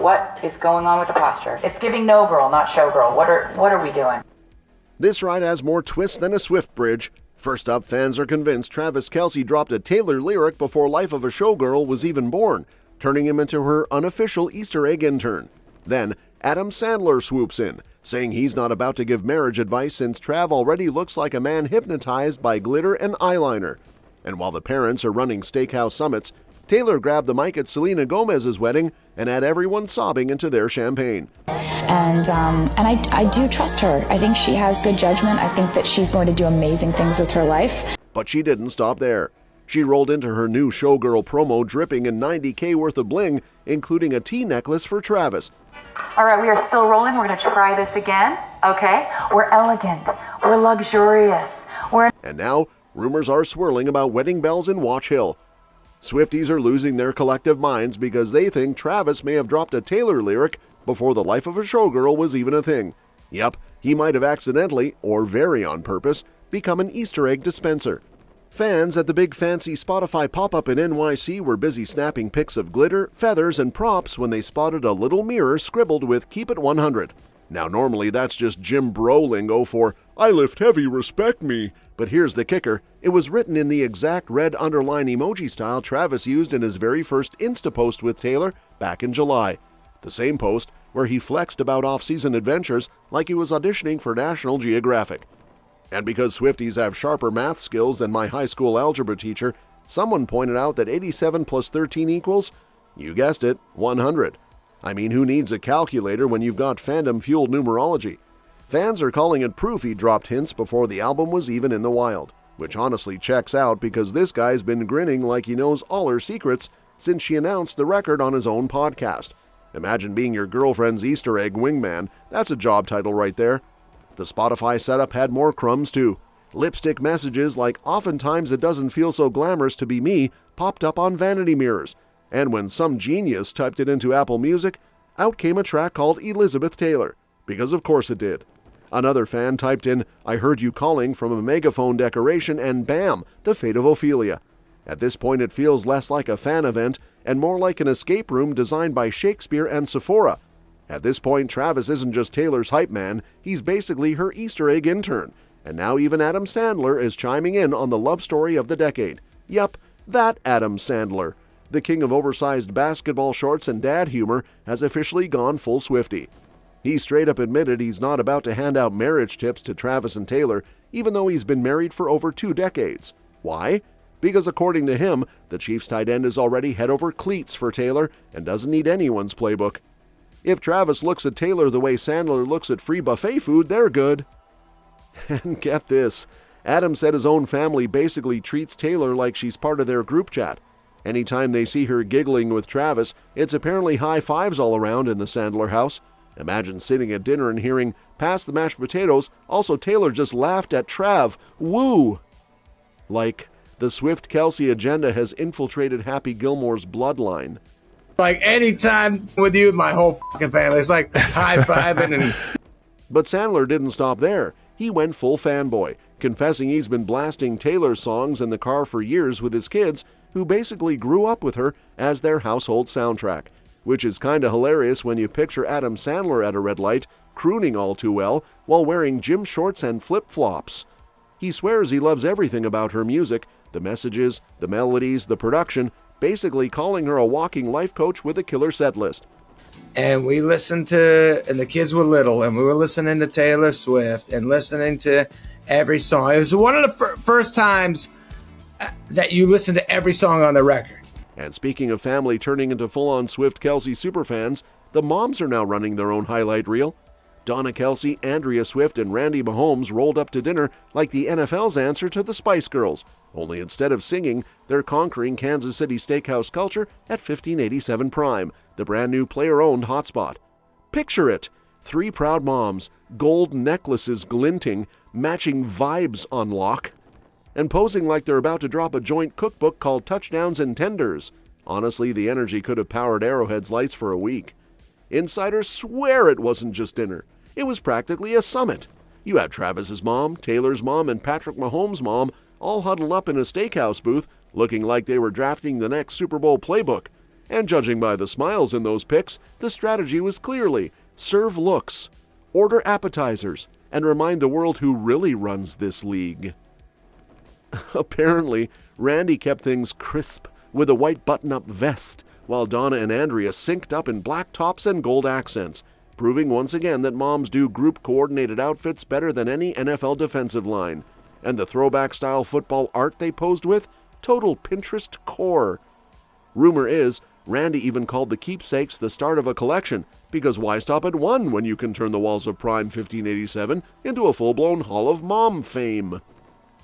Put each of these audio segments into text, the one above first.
what is going on with the posture. It's giving no girl, not showgirl. What are we doing? This ride has more twists than a Swift bridge. First up, fans are convinced Travis Kelce dropped a Taylor lyric before Life of a Showgirl was even born, turning him into her unofficial Easter egg intern. Then, Adam Sandler swoops in, saying he's not about to give marriage advice since Trav already looks like a man hypnotized by glitter and eyeliner. And while the parents are running steakhouse summits, Taylor grabbed the mic at Selena Gomez's wedding and had everyone sobbing into their champagne. And I do trust her. I think she has good judgment. I think that she's going to do amazing things with her life. But she didn't stop there. She rolled into her new Showgirl promo dripping in $90K worth of bling, including a tea necklace for Travis. All right, we are still rolling. We're going to try this again, okay? We're elegant. We're luxurious. And now, rumors are swirling about wedding bells in Watch Hill. Swifties are losing their collective minds because they think Travis may have dropped a Taylor lyric before the Life of a Showgirl was even a thing. Yep, he might have accidentally, or very on purpose, become an Easter egg dispenser. Fans at the big fancy Spotify pop-up in NYC were busy snapping pics of glitter, feathers, and props when they spotted a little mirror scribbled with "Keep It 100." Now normally that's just Jim Bro lingo for "I lift heavy, respect me." But here's the kicker, it was written in the exact red-underline-emoji style Travis used in his very first Insta post with Taylor back in July. The same post where he flexed about off-season adventures like he was auditioning for National Geographic. And because Swifties have sharper math skills than my high school algebra teacher, someone pointed out that 87 plus 13 equals, you guessed it, 100. I mean, who needs a calculator when you've got fandom-fueled numerology? Fans are calling it proof he dropped hints before the album was even in the wild, which honestly checks out because this guy's been grinning like he knows all her secrets since she announced the record on his own podcast. Imagine being your girlfriend's Easter egg wingman. That's a job title right there. The Spotify setup had more crumbs too. Lipstick messages like "oftentimes it doesn't feel so glamorous to be me" popped up on vanity mirrors. And when some genius typed it into Apple Music, out came a track called Elizabeth Taylor. Because of course it did. Another fan typed in "I heard you calling" from a megaphone decoration and bam, the fate of Ophelia. At this point it feels less like a fan event and more like an escape room designed by Shakespeare and Sephora. At this point, Travis isn't just Taylor's hype man, he's basically her Easter egg intern. And now even Adam Sandler is chiming in on the love story of the decade. Yup, that Adam Sandler. The king of oversized basketball shorts and dad humor has officially gone full Swiftie. He straight up admitted he's not about to hand out marriage tips to Travis and Taylor, even though he's been married for over 2 decades. Why? Because according to him, the Chiefs tight end is already head over cleats for Taylor and doesn't need anyone's playbook. If Travis looks at Taylor the way Sandler looks at free buffet food, they're good. And get this, Adam said his own family basically treats Taylor like she's part of their group chat. Anytime they see her giggling with Travis, it's apparently high fives all around in the Sandler house. Imagine sitting at dinner and hearing, "Pass the mashed potatoes, also Taylor just laughed at Trav, woo!" Like, the Swift-Kelce agenda has infiltrated Happy Gilmore's bloodline. Like, anytime with you, my whole fucking family, it's like high-fiving and... But Sandler didn't stop there. He went full fanboy, confessing he's been blasting Taylor's songs in the car for years with his kids, who basically grew up with her as their household soundtrack. Which is kinda hilarious when you picture Adam Sandler at a red light, crooning all too well, while wearing gym shorts and flip-flops. He swears he loves everything about her music, the messages, the melodies, the production, basically calling her a walking life coach with a killer set list. And we listened to, and the kids were little, and we were listening to Taylor Swift and listening to every song. It was one of the first times that you listen to every song on the record. And speaking of family turning into full-on Swift-Kelce superfans, the moms are now running their own highlight reel. Donna Kelce, Andrea Swift, and Randy Mahomes rolled up to dinner like the NFL's answer to the Spice Girls. Only instead of singing, they're conquering Kansas City steakhouse culture at 1587 Prime, the brand new player-owned hotspot. Picture it! 3 proud moms, gold necklaces glinting, matching vibes on lock, and posing like they're about to drop a joint cookbook called Touchdowns and Tenders. Honestly, the energy could have powered Arrowhead's lights for a week. Insiders swear it wasn't just dinner. It was practically a summit. You had Travis's mom, Taylor's mom, and Patrick Mahomes' mom all huddled up in a steakhouse booth, looking like they were drafting the next Super Bowl playbook. And judging by the smiles in those pics, the strategy was clearly serve looks, order appetizers, and remind the world who really runs this league. Apparently, Randy kept things crisp with a white button-up vest, while Donna and Andrea synced up in black tops and gold accents, proving once again that moms do group-coordinated outfits better than any NFL defensive line. And the throwback-style football art they posed with? Total Pinterest core. Rumor is, Randy even called the keepsakes the start of a collection, because why stop at one when you can turn the walls of Prime 1587 into a full-blown Hall of Mom fame?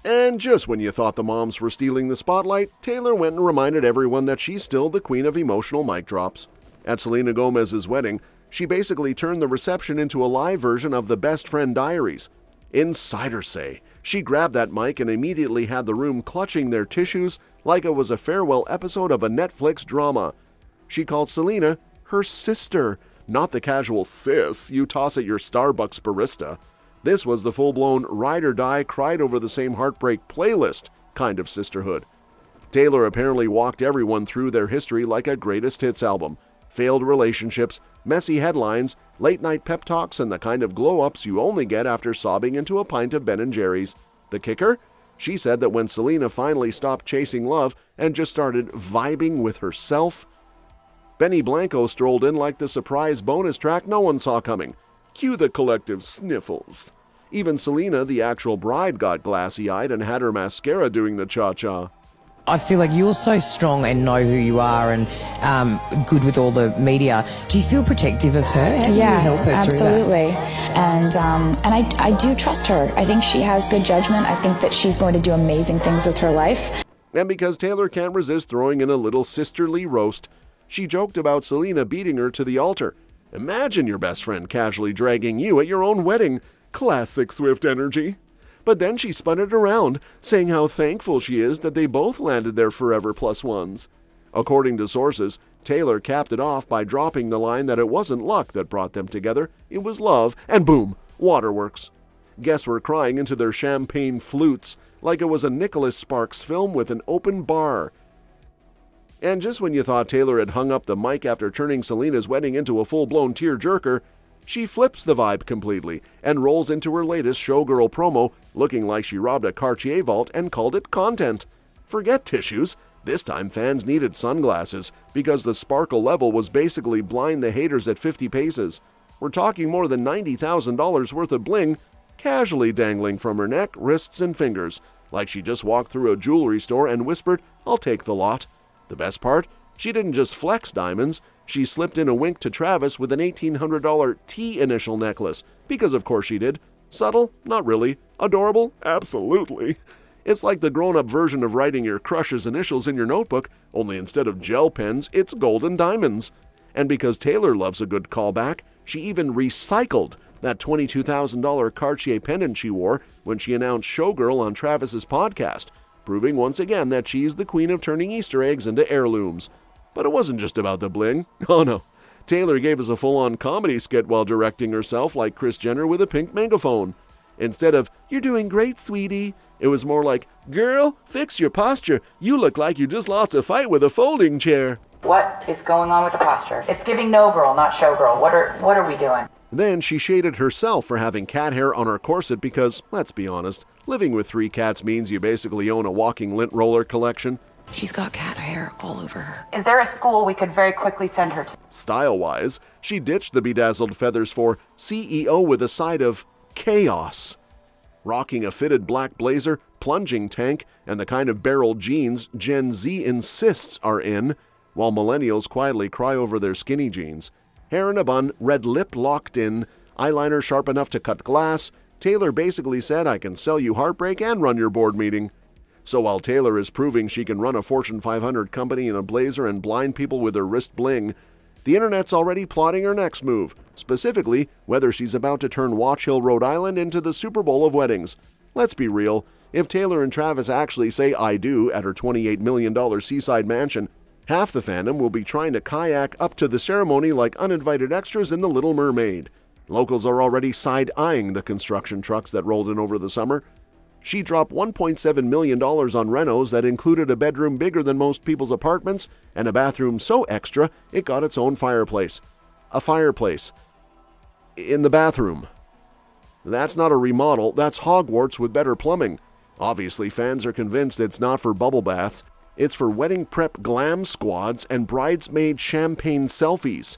And just when you thought the moms were stealing the spotlight, Taylor went and reminded everyone that she's still the queen of emotional mic drops. At Selena Gomez's wedding, she basically turned the reception into a live version of the Best Friend Diaries. Insiders say she grabbed that mic and immediately had the room clutching their tissues like it was a farewell episode of a Netflix drama. She called Selena her sister, not the casual sis you toss at your Starbucks barista. This was the full-blown ride-or-die, cried-over-the-same-heartbreak playlist kind of sisterhood. Taylor apparently walked everyone through their history like a greatest hits album. Failed relationships, messy headlines, late-night pep talks, and the kind of glow-ups you only get after sobbing into a pint of Ben & Jerry's. The kicker? She said that when Selena finally stopped chasing love and just started vibing with herself, Benny Blanco strolled in like the surprise bonus track no one saw coming. Cue the collective sniffles. Even Selena, the actual bride, got glassy-eyed and had her mascara doing the cha-cha. I feel like you're so strong and know who you are and good with all the media. Do you feel protective of her? How do you help her absolutely. through that? And I do trust her. I think she has good judgment. I think that she's going to do amazing things with her life. And because Taylor can't resist throwing in a little sisterly roast, she joked about Selena beating her to the altar. Imagine your best friend casually dragging you at your own wedding. Classic Swift energy. But then she spun it around, saying how thankful she is that they both landed their forever plus ones. According to sources, Taylor capped it off by dropping the line that it wasn't luck that brought them together, it was love, and boom, waterworks. Guests were crying into their champagne flutes like it was a Nicholas Sparks film with an open bar. And just when you thought Taylor had hung up the mic after turning Selena's wedding into a full-blown tearjerker, she flips the vibe completely and rolls into her latest Showgirl promo looking like she robbed a Cartier vault and called it content. Forget tissues. This time fans needed sunglasses because the sparkle level was basically blind the haters at 50 paces. We're talking more than $90,000 worth of bling casually dangling from her neck, wrists, and fingers, like she just walked through a jewelry store and whispered, "I'll take the lot." The best part? She didn't just flex diamonds, she slipped in a wink to Travis with an $1,800 T initial necklace, because of course she did. Subtle? Not really. Adorable? Absolutely. It's like the grown-up version of writing your crush's initials in your notebook, only instead of gel pens, it's golden diamonds. And because Taylor loves a good callback, she even recycled that $22,000 Cartier pendant she wore when she announced Showgirl on Travis's podcast, proving once again that she's the queen of turning Easter eggs into heirlooms. But it wasn't just about the bling. Oh no. Taylor gave us a full-on comedy skit while directing herself like Kris Jenner with a pink megaphone. Instead of, "You're doing great, sweetie," it was more like, "Girl, fix your posture. You look like you just lost a fight with a folding chair." What is going on with the posture? It's giving no girl, not showgirl. What are we doing? Then she shaded herself for having cat hair on her corset because, let's be honest, living with 3 cats means you basically own a walking lint roller collection. She's got cat hair all over her. Is there a school we could very quickly send her to? Style-wise, she ditched the bedazzled feathers for CEO with a side of chaos. Rocking a fitted black blazer, plunging tank, and the kind of barrel jeans Gen Z insists are in, while millennials quietly cry over their skinny jeans. Hair in a bun, red lip locked in, eyeliner sharp enough to cut glass, Taylor basically said, "I can sell you heartbreak and run your board meeting." So while Taylor is proving she can run a Fortune 500 company in a blazer and blind people with her wrist bling, the internet's already plotting her next move, specifically whether she's about to turn Watch Hill, Rhode Island into the Super Bowl of weddings. Let's be real, if Taylor and Travis actually say "I do" at her $28 million seaside mansion, half the fandom will be trying to kayak up to the ceremony like uninvited extras in The Little Mermaid. Locals are already side-eyeing the construction trucks that rolled in over the summer. She dropped $1.7 million on renos that included a bedroom bigger than most people's apartments and a bathroom so extra it got its own fireplace. A fireplace. In the bathroom. That's not a remodel, that's Hogwarts with better plumbing. Obviously, fans are convinced it's not for bubble baths. It's for wedding prep glam squads and bridesmaid champagne selfies.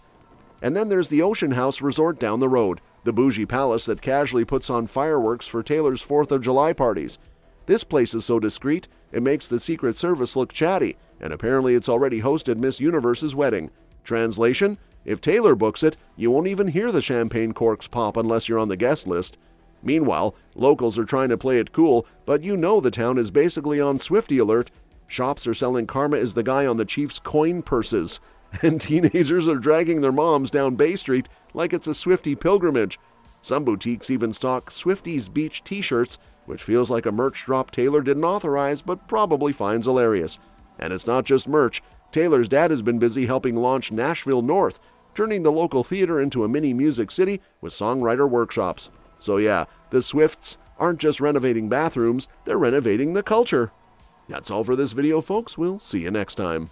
And then there's the Ocean House Resort down the road, the bougie palace that casually puts on fireworks for Taylor's 4th of July parties. This place is so discreet, it makes the Secret Service look chatty, and apparently it's already hosted Miss Universe's wedding. Translation: if Taylor books it, you won't even hear the champagne corks pop unless you're on the guest list. Meanwhile, locals are trying to play it cool, but you know the town is basically on Swiftie alert. Shops are selling Karma is the guy on the Chiefs' coin purses, and teenagers are dragging their moms down Bay Street like it's a Swiftie pilgrimage. Some boutiques even stock Swifties Beach t-shirts, which feels like a merch drop Taylor didn't authorize but probably finds hilarious. And it's not just merch. Taylor's dad has been busy helping launch Nashville North, turning the local theater into a mini music city with songwriter workshops. So yeah, the Swifts aren't just renovating bathrooms, they're renovating the culture. That's all for this video, folks. We'll see you next time.